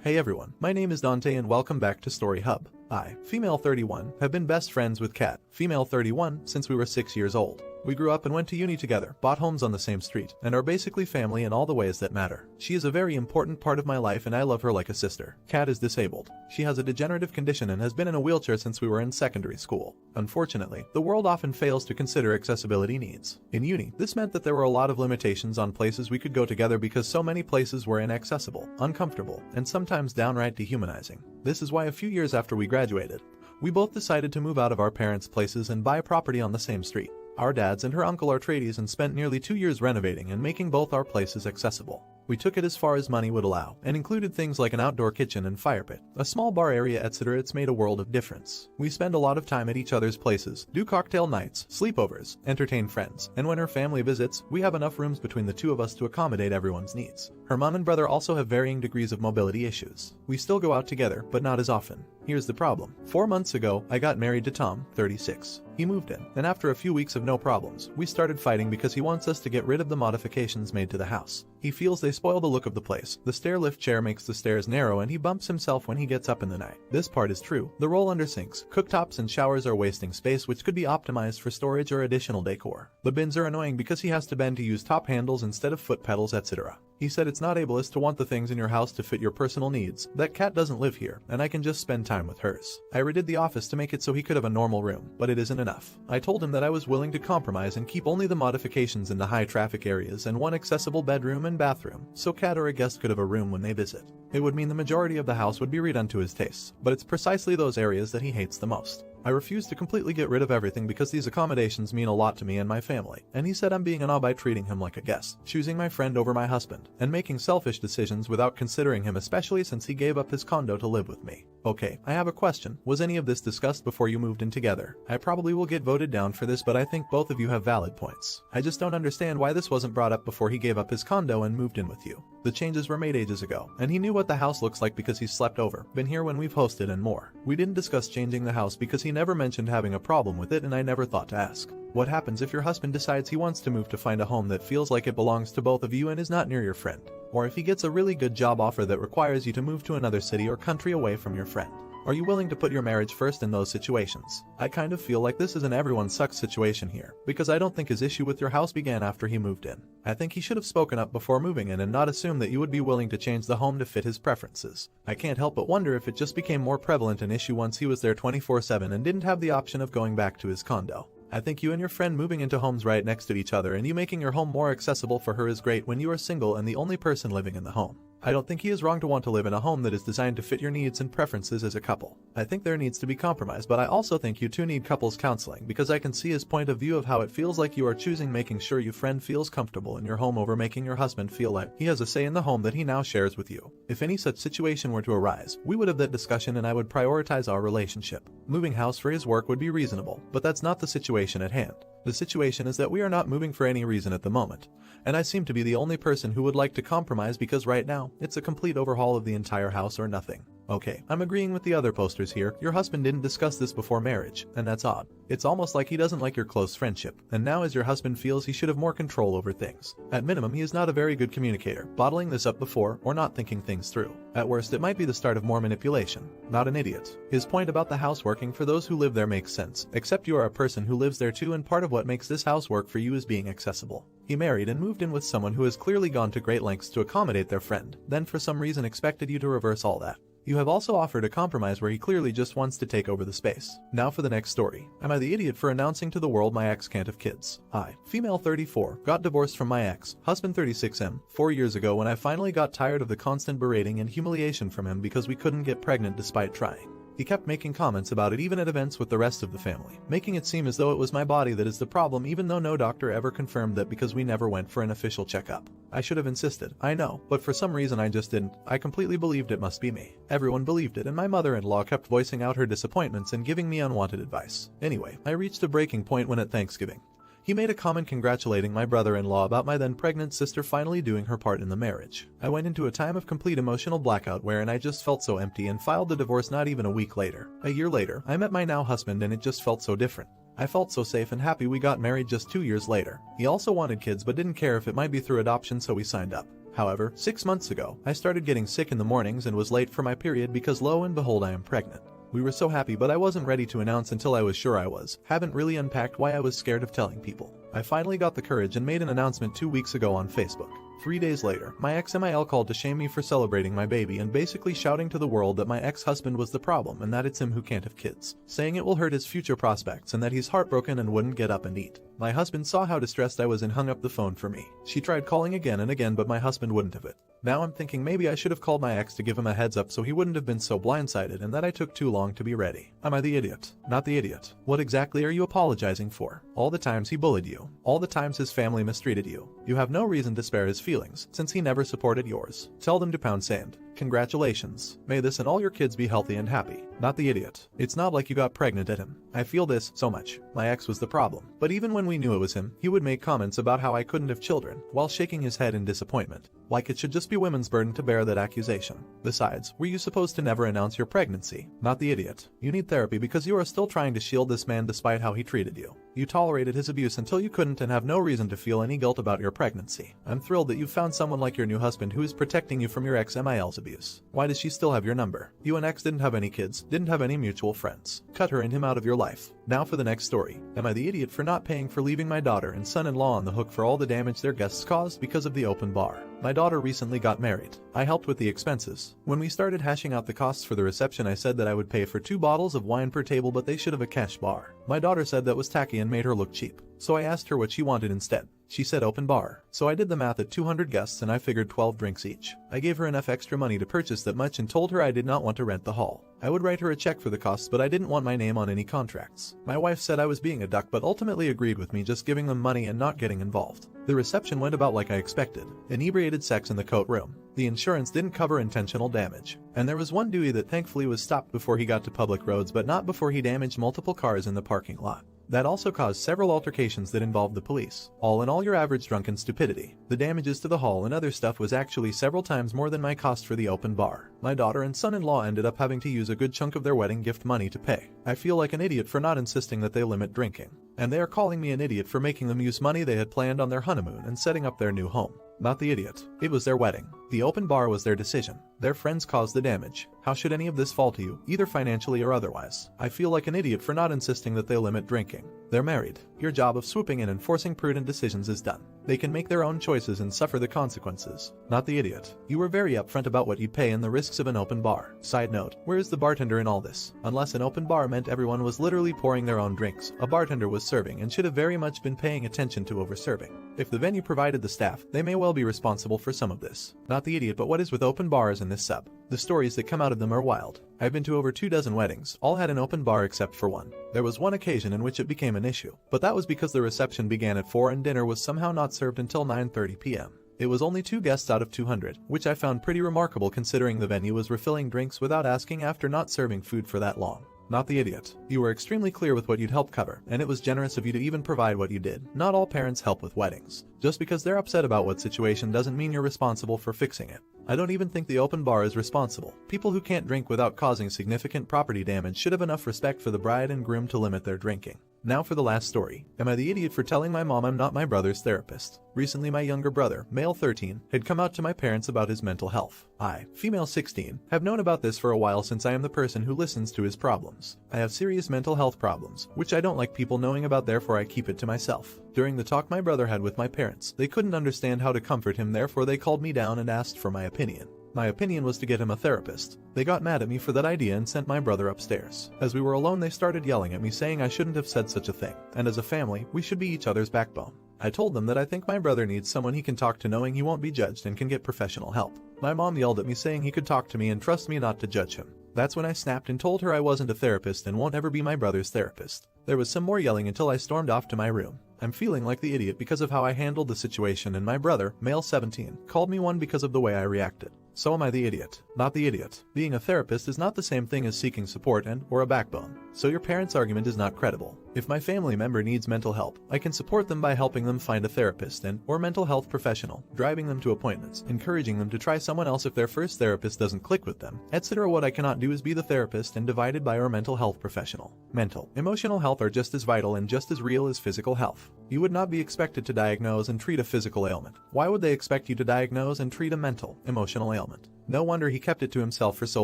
Hey everyone, my name is Dante and welcome back to Story Hub. I, female 31, have been best friends with Kat, female 31, since we were 6 years old. We grew up and went to uni together, bought homes on the same street, and are basically family in all the ways that matter. She is a very important part of my life and I love her like a sister. Kat is disabled. She has a degenerative condition and has been in a wheelchair since we were in secondary school. Unfortunately, the world often fails to consider accessibility needs. In uni, this meant that there were a lot of limitations on places we could go together because so many places were inaccessible, uncomfortable, and sometimes downright dehumanizing. This is why a few years after we graduated, we both decided to move out of our parents' places and buy property on the same street. Our dads and her uncle are tradies and spent nearly 2 years renovating and making both our places accessible. We took it as far as money would allow, and included things like an outdoor kitchen and fire pit, a small bar area, etc. It's made a world of difference. We spend a lot of time at each other's places, do cocktail nights, sleepovers, entertain friends, and when her family visits, we have enough rooms between the two of us to accommodate everyone's needs. Her mom and brother also have varying degrees of mobility issues. We still go out together, but not as often. Here's the problem. 4 months ago, I got married to Tom, 36. He moved in, and after a few weeks of no problems, we started fighting because he wants us to get rid of the modifications made to the house. He feels they spoil the look of the place. The stair lift chair makes the stairs narrow and he bumps himself when he gets up in the night. This part is true. The roll under sinks, cooktops and showers are wasting space which could be optimized for storage or additional decor. The bins are annoying because he has to bend to use top handles instead of foot pedals, etc. He said it's not ableist to want the things in your house to fit your personal needs, that Kat doesn't live here, and I can just spend time with hers. I redid the office to make it so he could have a normal room, but it isn't enough. I told him that I was willing to compromise and keep only the modifications in the high traffic areas and one accessible bedroom and bathroom, so Kat or a guest could have a room when they visit. It would mean the majority of the house would be redone to his tastes, but it's precisely those areas that he hates the most. I refuse to completely get rid of everything because these accommodations mean a lot to me and my family, and he said I'm being an odd by treating him like a guest, choosing my friend over my husband, and making selfish decisions without considering him, especially since he gave up his condo to live with me. Okay, I have a question. Was any of this discussed before you moved in together? I probably will get voted down for this, but I think both of you have valid points. I just don't understand why this wasn't brought up before he gave up his condo and moved in with you. The changes were made ages ago, and he knew what the house looks like because he's slept over, been here when we've hosted and more. We didn't discuss changing the house because he never mentioned having a problem with it and I never thought to ask. What happens if your husband decides he wants to move to find a home that feels like it belongs to both of you and is not near your friend? Or if he gets a really good job offer that requires you to move to another city or country away from your friend? Are you willing to put your marriage first in those situations? I kind of feel like this is an everyone sucks situation here, because I don't think his issue with your house began after he moved in. I think he should have spoken up before moving in and not assume that you would be willing to change the home to fit his preferences. I can't help but wonder if it just became more prevalent an issue once he was there 24/7 and didn't have the option of going back to his condo. I think you and your friend moving into homes right next to each other and you making your home more accessible for her is great when you are single and the only person living in the home. I don't think he is wrong to want to live in a home that is designed to fit your needs and preferences as a couple. I think there needs to be compromise, but I also think you two need couples counseling because I can see his point of view of how it feels like you are choosing making sure your friend feels comfortable in your home over making your husband feel like he has a say in the home that he now shares with you. If any such situation were to arise, we would have that discussion and I would prioritize our relationship. Moving house for his work would be reasonable, but that's not the situation at hand. The situation is that we are not moving for any reason at the moment, and I seem to be the only person who would like to compromise because right now, it's a complete overhaul of the entire house or nothing. Okay, I'm agreeing with the other posters here. Your husband didn't discuss this before marriage, and that's odd. It's almost like he doesn't like your close friendship, and now as your husband feels he should have more control over things. At minimum, he is not a very good communicator, bottling this up before or not thinking things through. At worst, it might be the start of more manipulation. Not an idiot. His point about the house working for those who live there makes sense, except you are a person who lives there too and part of what makes this house work for you is being accessible. He married and moved in with someone who has clearly gone to great lengths to accommodate their friend, then for some reason expected you to reverse all that. You have also offered a compromise where he clearly just wants to take over the space. Now for the next story. Am I the idiot for announcing to the world my ex can't have kids? I, female 34, got divorced from my ex, husband 36M, 4 years ago when I finally got tired of the constant berating and humiliation from him because we couldn't get pregnant despite trying. He kept making comments about it even at events with the rest of the family, making it seem as though it was my body that is the problem even though no doctor ever confirmed that because we never went for an official checkup. I should have insisted, I know, but for some reason I just didn't. I completely believed it must be me. Everyone believed it and my mother-in-law kept voicing out her disappointments and giving me unwanted advice. Anyway, I reached a breaking point when at Thanksgiving, he made a comment congratulating my brother-in-law about my then pregnant sister finally doing her part in the marriage. I went into a time of complete emotional blackout wherein I just felt so empty and filed the divorce not even a week later. A year later, I met my now husband and it just felt so different. I felt so safe and happy we got married just 2 years later. He also wanted kids but didn't care if it might be through adoption so we signed up. However, 6 months ago, I started getting sick in the mornings and was late for my period because lo and behold I am pregnant. We were so happy, but I wasn't ready to announce until I was sure I was. Haven't really unpacked why I was scared of telling people. I finally got the courage and made an announcement 2 weeks ago on Facebook. 3 days later, my ex-MIL called to shame me for celebrating my baby and basically shouting to the world that my ex-husband was the problem and that it's him who can't have kids, saying it will hurt his future prospects and that he's heartbroken and wouldn't get up and eat. My husband saw how distressed I was and hung up the phone for me. She tried calling again and again, but my husband wouldn't have it. Now I'm thinking maybe I should have called my ex to give him a heads up so he wouldn't have been so blindsided and that I took too long to be ready. Am I the idiot? Not the idiot. What exactly are you apologizing for? All the times he bullied you. All the times his family mistreated you. You have no reason to spare his feelings, since he never supported yours. Tell them to pound sand. Congratulations. May this and all your kids be healthy and happy. Not the idiot. It's not like you got pregnant at him. I feel this so much. My ex was the problem. But even when we knew it was him, he would make comments about how I couldn't have children, while shaking his head in disappointment. Like it should just be women's burden to bear that accusation. Besides, were you supposed to never announce your pregnancy? Not the idiot. You need therapy because you are still trying to shield this man despite how he treated you. You tolerated his abuse until you couldn't and have no reason to feel any guilt about your pregnancy. I'm thrilled that you found someone like your new husband who is protecting you from your ex-MIL's abuse. Why does she still have your number? You and ex didn't have any kids, didn't have any mutual friends. Cut her and him out of your life. Now for the next story. Am I the idiot for not paying for leaving my daughter and son-in-law on the hook for all the damage their guests caused because of the open bar? My daughter recently got married. I helped with the expenses. When we started hashing out the costs for the reception, I said that I would pay for 2 bottles of wine per table, but they should have a cash bar. My daughter said that was tacky and made her look cheap. So I asked her what she wanted instead. She said open bar. So I did the math at 200 guests and I figured 12 drinks each. I gave her enough extra money to purchase that much and told her I did not want to rent the hall. I would write her a check for the costs, but I didn't want my name on any contracts. My wife said I was being a duck, but ultimately agreed with me just giving them money and not getting involved. The reception went about like I expected. Inebriated sex in the coat room. The insurance didn't cover intentional damage. And there was one Dewey that thankfully was stopped before he got to public roads, but not before he damaged multiple cars in the parking lot. That also caused several altercations that involved the police. All in all, your average drunken stupidity. The damages to the hall and other stuff was actually several times more than my cost for the open bar. My daughter and son-in-law ended up having to use a good chunk of their wedding gift money to pay. I feel like an idiot for not insisting that they limit drinking. And they are calling me an idiot for making them use money they had planned on their honeymoon and setting up their new home. Not the idiot. It was their wedding. The open bar was their decision. Their friends caused the damage. How should any of this fall to you, either financially or otherwise? I feel like an idiot for not insisting that they limit drinking. They're married. Your job of swooping in and forcing prudent decisions is done. They can make their own choices and suffer the consequences. Not the idiot. You were very upfront about what you'd pay and the risks of an open bar. Side note, where is the bartender in all this? Unless an open bar meant everyone was literally pouring their own drinks, a bartender was serving and should have very much been paying attention to over-serving. If the venue provided the staff, they may well be responsible for some of this. Not the idiot, but what is with open bars in this sub? The stories that come out of them are wild. I've been to over 24 weddings, all had an open bar except for one. There was one occasion in which it became an issue, but that was because the reception began at 4 and dinner was somehow not served until 9:30 p.m. It was only 2 guests out of 200, which I found pretty remarkable considering the venue was refilling drinks without asking after not serving food for that long. Not the idiot. You were extremely clear with what you'd help cover, and it was generous of you to even provide what you did. Not all parents help with weddings. Just because they're upset about what situation doesn't mean you're responsible for fixing it. I don't even think the open bar is responsible. People who can't drink without causing significant property damage should have enough respect for the bride and groom to limit their drinking. Now for the last story. Am I the idiot for telling my mom I'm not my brother's therapist? Recently, my younger brother, male 13, had come out to my parents about his mental health. I, female 16, have known about this for a while since I am the person who listens to his problems. I have serious mental health problems, which I don't like people knowing about, therefore I keep it to myself. During the talk my brother had with my parents, they couldn't understand how to comfort him, therefore they called me down and asked for my opinion. My opinion was to get him a therapist. They got mad at me for that idea and sent my brother upstairs. As we were alone, they started yelling at me saying I shouldn't have said such a thing, and as a family, we should be each other's backbone. I told them that I think my brother needs someone he can talk to knowing he won't be judged and can get professional help. My mom yelled at me saying he could talk to me and trust me not to judge him. That's when I snapped and told her I wasn't a therapist and won't ever be my brother's therapist. There was some more yelling until I stormed off to my room. I'm feeling like the idiot because of how I handled the situation, and my brother, male 17, called me one because of the way I reacted. So am I the idiot? Not the idiot. Being a therapist is not the same thing as seeking support and/or a backbone. so your parents' argument is not credible. If my family member needs mental help, I can support them by helping them find a therapist or mental health professional, driving them to appointments, encouraging them to try someone else if their first therapist doesn't click with them, etc. What I cannot do is be the therapist and divided by our mental health professional. Mental, emotional health are just as vital and just as real as physical health. You would not be expected to diagnose and treat a physical ailment. Why would they expect you to diagnose and treat a mental, emotional ailment? No wonder he kept it to himself for so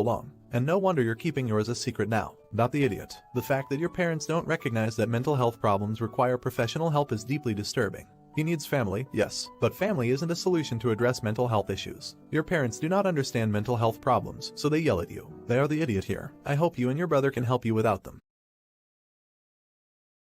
long. And no wonder you're keeping yours a secret now. Not the idiot. The fact that your parents don't recognize that mental health problems require professional help is deeply disturbing. He needs family, yes, but family isn't a solution to address mental health issues. Your parents do not understand mental health problems, so they yell at you. They are the idiot here. I hope you and your brother can help you without them.